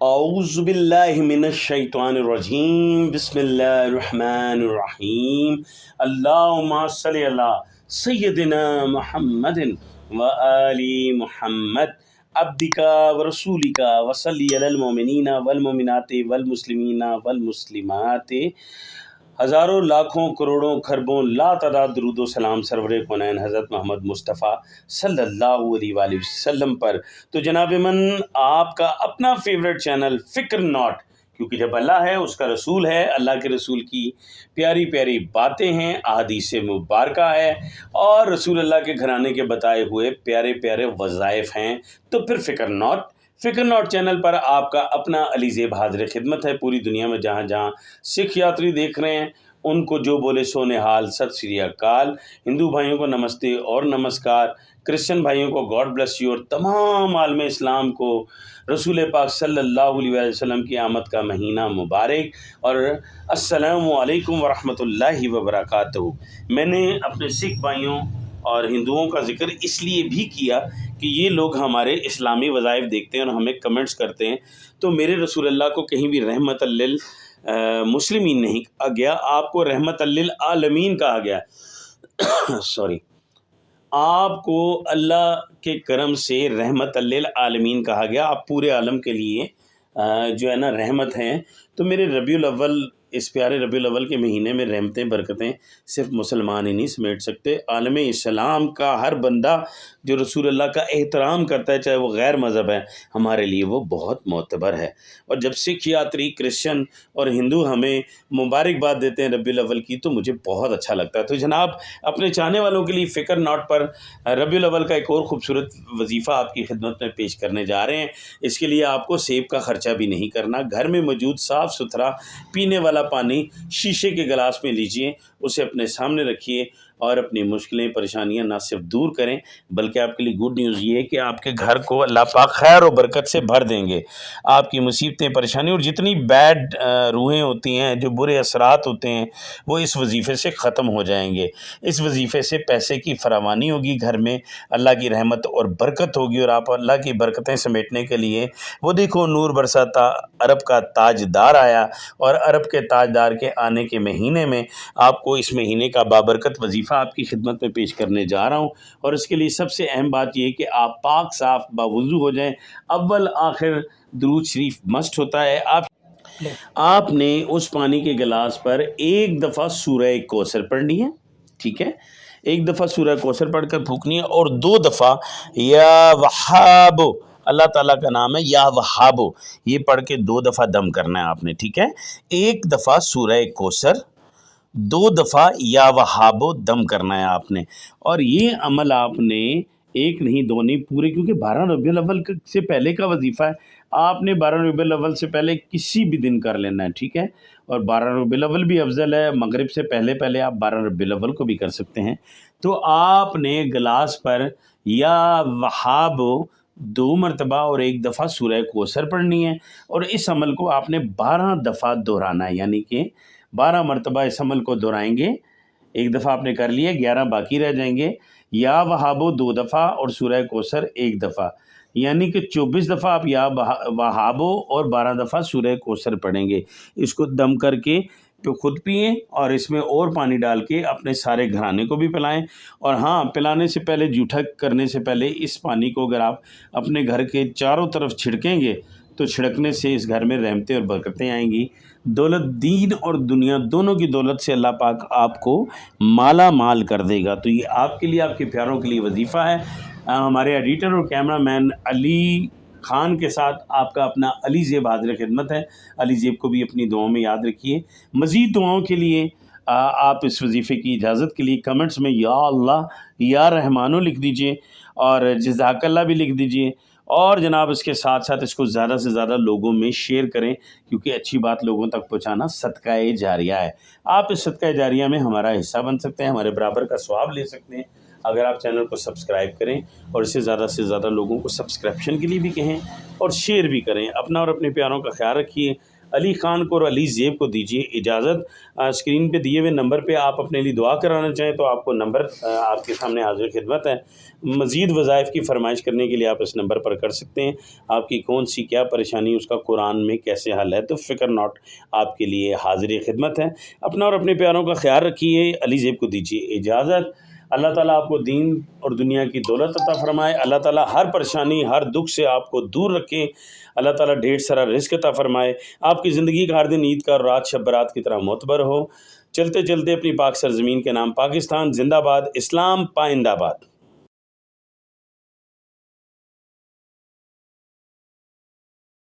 اعوذ باللہ من الشیطان الرجیم بسم اللہ الرحمن الرحیم اللہم صلی علی سیدنا محمد و آل محمد عبدک و رسولک و صلی علی المؤمنین والمؤمنات والمسلمین والمسلمات۔ ہزاروں لاکھوں کروڑوں خربوں لا تعداد درود و سلام سرور کونین حضرت محمد مصطفیٰ صلی اللہ علیہ وآلہ وسلم پر۔ تو جناب من آپ کا اپنا فیوریٹ چینل فکر ناٹ، کیونکہ جب اللہ ہے اس کا رسول ہے، اللہ کے رسول کی پیاری پیاری باتیں ہیں، احادیث مبارکہ ہے، اور رسول اللہ کے گھرانے کے بتائے ہوئے پیارے پیارے وظائف ہیں، تو پھر فکر ناٹ چینل پر آپ کا اپنا علی زیب حاضر خدمت ہے۔ پوری دنیا میں جہاں جہاں سکھ یاتری دیکھ رہے ہیں ان کو جو بولے سو نہال، ست سری اکال، ہندو بھائیوں کو نمستے اور نمسکار، کرسچن بھائیوں کو گاڈ بلیس یو، اور تمام عالم اسلام کو رسول پاک صلی اللہ علیہ وآلہ وسلم کی آمد کا مہینہ مبارک، اور السلام علیکم ورحمۃ اللہ وبرکاتہ۔ میں نے اپنے سکھ بھائیوں اور ہندوؤں کا ذکر اس لیے بھی کیا کہ یہ لوگ ہمارے اسلامی وظائف دیکھتے ہیں اور ہمیں کمنٹس کرتے ہیں، تو میرے رسول اللہ کو کہیں بھی رحمت مسلمین نہیں کہا گیا، آپ کو رحمت للعالمین کہا گیا سوری، آپ کو اللہ کے کرم سے رحمت للعالمین کہا گیا، آپ پورے عالم کے لیے جو ہے نا رحمت ہیں۔ تو میرے ربیع الاول، اس پیارے ربیع الاول کے مہینے میں رحمتیں برکتیں صرف مسلمان ہی نہیں سمیٹ سکتے، عالم اسلام کا ہر بندہ جو رسول اللہ کا احترام کرتا ہے، چاہے وہ غیر مذہب ہے، ہمارے لیے وہ بہت معتبر ہے۔ اور جب سکھ یاتری، کرسچن اور ہندو ہمیں مبارکباد دیتے ہیں ربیع الاول کی، تو مجھے بہت اچھا لگتا ہے۔ تو جناب اپنے چاہنے والوں کے لیے فکر ناٹ پر ربیع الاول کا ایک اور خوبصورت وظیفہ آپ کی خدمت میں پیش کرنے جا رہے ہیں۔ اس کے لیے آپ کو سیب کا خرچہ بھی نہیں کرنا، گھر میں موجود صاف ستھرا پینے والا پانی شیشے کے گلاس میں لیجئے، اسے اپنے سامنے رکھیے، اور اپنی مشکلیں پریشانیاں نہ صرف دور کریں بلکہ آپ کے لیے گڈ نیوز یہ ہے کہ آپ کے گھر کو اللہ پاک خیر و برکت سے بھر دیں گے۔ آپ کی مصیبتیں، پریشانی اور جتنی بیڈ روحیں ہوتی ہیں، جو برے اثرات ہوتے ہیں، وہ اس وظیفے سے ختم ہو جائیں گے۔ اس وظیفے سے پیسے کی فراوانی ہوگی، گھر میں اللہ کی رحمت اور برکت ہوگی، اور آپ اللہ کی برکتیں سمیٹنے کے لیے وہ دیکھو نور برساتا عرب کا تاجدار آیا، اور عرب کے تاجدار کے آنے کے مہینے میں آپ کو اس مہینے کا بابرکت وظیفہ آپ کی خدمت میں پیش کرنے جا رہا ہوں۔ اور اس کے لیے سب سے اہم بات یہ کہ آپ پاک صاف باوضو ہو جائیں۔ اول آخر درود شریف مسٹ ہوتا ہے۔ آپ نے اس پانی کے گلاس پر ایک دفعہ سورہ کوثر پڑھنی ہے، ٹھیک ہے، ایک دفعہ سورہ کوثر پڑھ کر پھونکنی ہے، اور 2 دفعہ یا وہاب، اللہ تعالیٰ کا نام ہے یا وہاب، یہ پڑھ کے 2 دفعہ دم کرنا ہے آپ نے، ٹھیک ہے۔ ایک دفعہ سورہ کوثر، 2 دفعہ یا وہاب دم کرنا ہے آپ نے، اور یہ عمل آپ نے ایک نہیں، 2 نہیں، پورے، کیونکہ 12 ربیع الاول سے پہلے کا وظیفہ ہے، آپ نے 12 ربیع الاول سے پہلے کسی بھی دن کر لینا ہے، ٹھیک ہے۔ اور 12 ربیع الاول بھی افضل ہے، مغرب سے پہلے آپ 12 ربیع الاول کو بھی کر سکتے ہیں۔ تو آپ نے گلاس پر یا وہاب 2 مرتبہ اور 1 دفعہ سورہ کوثر پڑھنی ہے، اور اس عمل کو آپ نے 12 دفعہ دہرانا ہے، یعنی کہ 12 مرتبہ اس عمل کو دہرائیں گے۔ 1 دفعہ آپ نے کر لیا، 11 باقی رہ جائیں گے۔ یا وہابو 2 دفعہ اور سورہ کوثر 1 دفعہ، یعنی کہ 24 دفعہ آپ یا وہابو اور 12 دفعہ سورہ کوثر پڑھیں گے۔ اس کو دم کر کے خود پئیں، اور اس میں اور پانی ڈال کے اپنے سارے گھرانے کو بھی پلائیں۔ اور ہاں، پلانے سے پہلے، جھوٹا کرنے سے پہلے اس پانی کو اگر آپ اپنے گھر کے چاروں طرف چھڑکیں گے تو چھڑکنے سے اس گھر میں رحمتیں اور برکتیں آئیں گی۔ دولت، دین اور دنیا دونوں کی دولت سے اللہ پاک آپ کو مالا مال کر دے گا۔ تو یہ آپ کے لیے، آپ کے پیاروں کے لیے وظیفہ ہے۔ ہمارے ایڈیٹر اور کیمرہ مین علی خان کے ساتھ آپ کا اپنا علی زیب حاضر خدمت ہے۔ علی زیب کو بھی اپنی دعاؤں میں یاد رکھیے۔ مزید دعاؤں کے لیے آپ اس وظیفے کی اجازت کے لیے کمنٹس میں یا اللہ یا رحمانو لکھ دیجئے، اور جزاک اللہ بھی لکھ دیجئے، اور جناب اس کے ساتھ ساتھ اس کو زیادہ سے زیادہ لوگوں میں شیئر کریں، کیونکہ اچھی بات لوگوں تک پہنچانا صدقہ جاریہ ہے۔ آپ اس صدقہ جاریہ میں ہمارا حصہ بن سکتے ہیں، ہمارے برابر کا ثواب لے سکتے ہیں اگر آپ چینل کو سبسکرائب کریں، اور اسے زیادہ سے زیادہ لوگوں کو سبسکرپشن کے لیے بھی کہیں، اور شیئر بھی کریں۔ اپنا اور اپنے پیاروں کا خیال رکھیے۔ علی خان کو اور علی زیب کو دیجیے اجازت۔ اسکرین پہ دیے ہوئے نمبر پہ آپ اپنے لیے دعا کرانا چاہیں تو آپ کو نمبر آپ کے سامنے حاضر خدمت ہے۔ مزید وظائف کی فرمائش کرنے کے لیے آپ اس نمبر پر کر سکتے ہیں۔ آپ کی کون سی کیا پریشانی، اس کا قرآن میں کیسے حل ہے، تو فکر ناٹ آپ کے لیے حاضر خدمت ہے۔ اپنا اور اپنے پیاروں کا خیال رکھیے۔ علی زیب کو دیجیے اجازت۔ اللہ تعالیٰ آپ کو دین اور دنیا کی دولت عطا فرمائے۔ اللہ تعالیٰ ہر پریشانی ہر دکھ سے آپ کو دور رکھے۔ اللہ تعالیٰ ڈھیر سارا رزق عطا فرمائے۔ آپ کی زندگی کا ہر دن عید کا اور رات شب برات کی طرح معتبر ہو۔ چلتے چلتے اپنی پاک سرزمین کے نام پاکستان زندہ باد، اسلام پائندہ باد۔